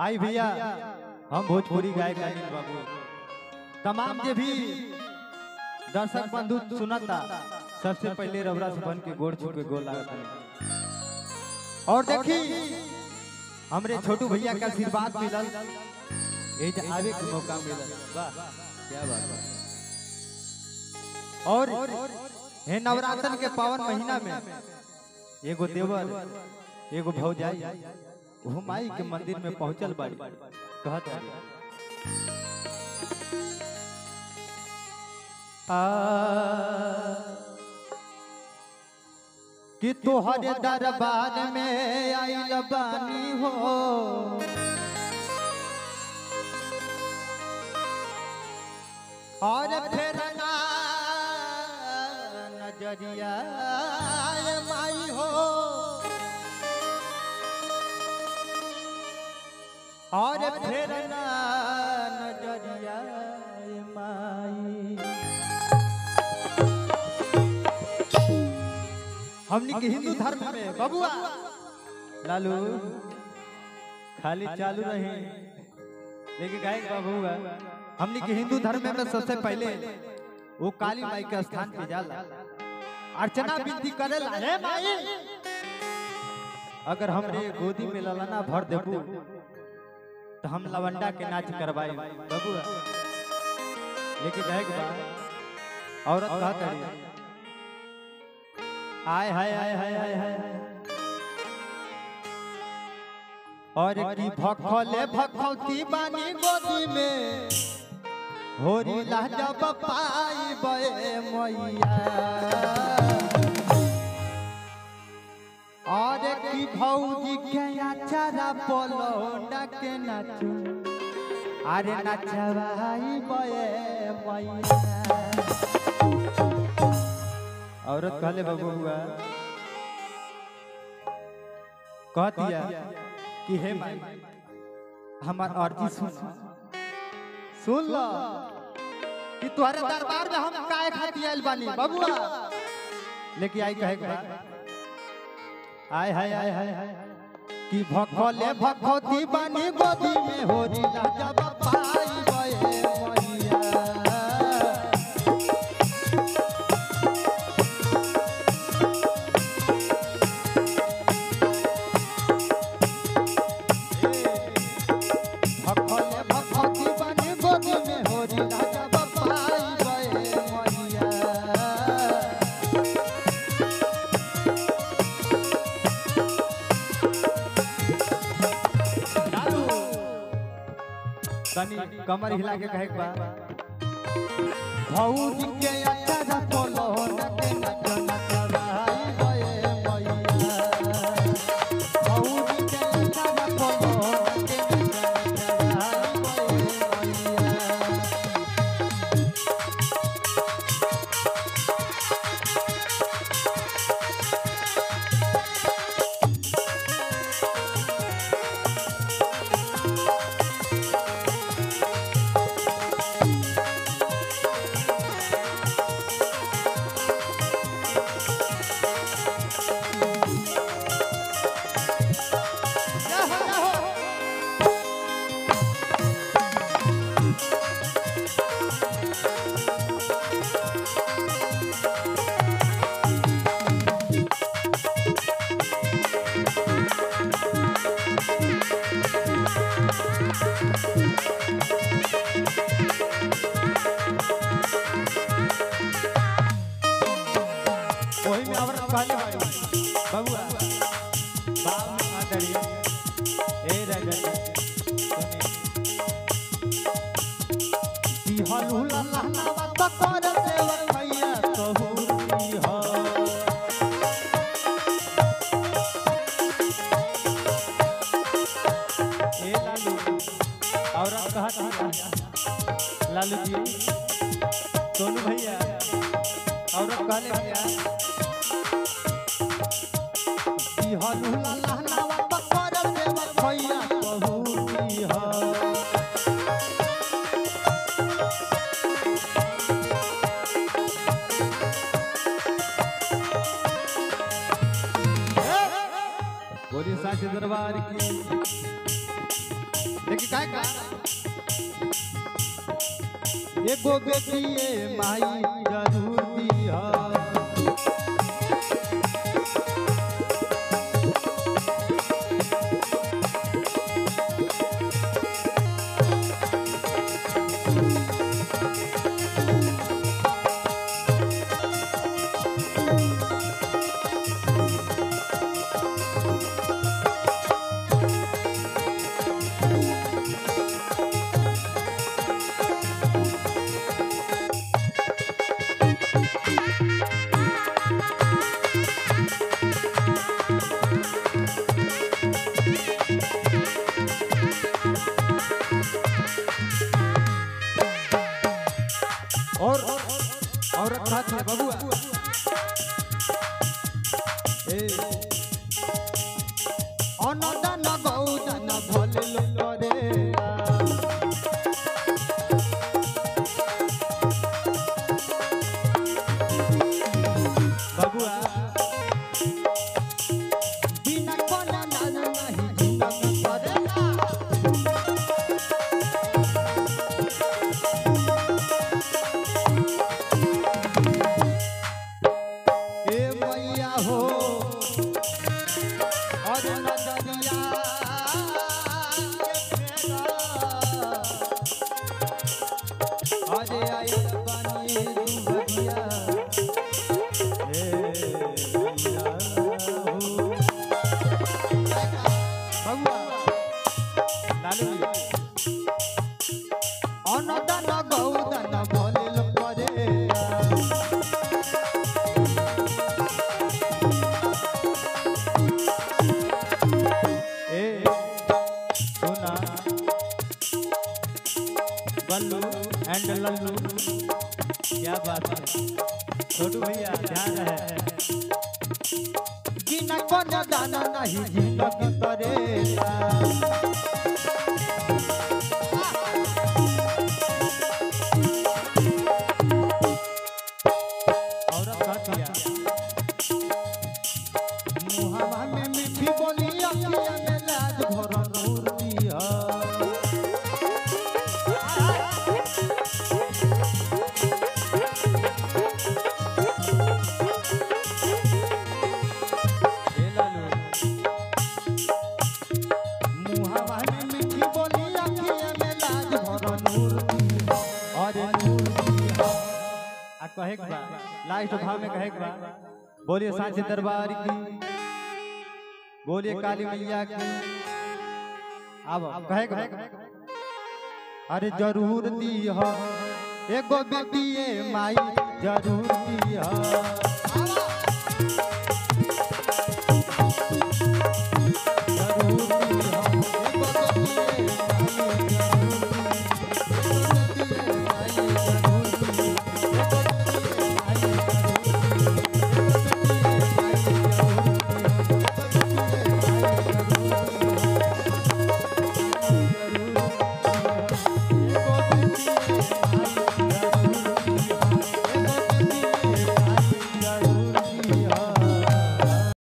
आई भैया हम भोजपुरी गायक अनिल बाबू तमाम जे भी दर्शक बंधु सुनता सबसे पहले रबरा से बन के गोड़ छू के गोल लागत है। और देखी हमरे छोटू भैया का आशीर्वाद मिलल ए जे आवे के मौका मिलल। वाह क्या बात है। और हे नवरात्र के पावन महीना में एगो देवर एगो भौजाई वो माई के मंदिर में पहुंचल बाड़ी कहत कि तोहरे दरबार में आइल बानी हो और फिर नजरिया माई हो और फिर नजरिया माई। हमनी के हिंदू धर्म में बबुआ लालू खाली चालू रहे लेकिन गायक बबुआ हमनी के हिंदू धर्म में सबसे पहले वो काली माई के स्थान पे जाला अर्चना विनती करेला हे माई अगर हमरे गोदी में ललना भर देबू तो हम लवंडा के नाच करवाई बबुआ। लेकिन गायक बा औरत कहत है हाय हाय हाय हाय हाय हाय और की भखले भखौती बानी गोदी में होरी लाजा बपाई बे मैया और की भौजी के आचारा बोलो डके नाचू अरे नचवाई बे मैया। औरत कहले बबुआ कह दिया कि हे माई हमार अर्जी सुन लो कि तुम्हारे दरबार में हम काहे खाती आइल बानी बबुआ। लेकिन आई कहे आय हाय हाय हाय हाय कि भखले भखौती बानी गोदी में होरी राजा बपाई बे मैया भखले भखौती बानी गोदी में होरी राजा बपाई बे मैया। कमर हिला के कहे बा भौजी के अच्छा बोलो नके नच नचवाई बे मैया भौजी के अच्छा बोलो नके नच नचवाई वही में आवरत कहले बाड़ी बबुआ बाप में मातड़ी ए राजा की हलू लल्लाहवा त कर देवर भैया कहूरी हो ए लालू औरत कहत लालू जी सोनू भैया औरत कहले भैया हलू लल्लाहवा त कर देवर भैया कहूरी हो बोलिए साचे दरबार की देखी काय का एगो बेटी माई जरूर दिया और रखा था बबुआ अनदान गौदान भले लोग रे बबुआ बिना कोना लाज नहीं जिंदगी करेगा अनदान गौदान भले लोग रे सुना बल्लू एंड लल्लू क्या बात है छोटू भैया ध्यान है बिना कोना दाना नहीं जिंदगी करेगा मुहावा में मीठी बोली अखिया में लाज भरा नूर दिया मुहावा में मीठी बोली अखिया में लाज भरा नूर दिया अरे नूर दिया आ कहे के बा लास्ट भाव में कहे के बा बोलिए सांचे दरबार की बोलिए काली मैया की अब कहे अरे जरूर दी हो एगो बेटी माई जरूर दी हो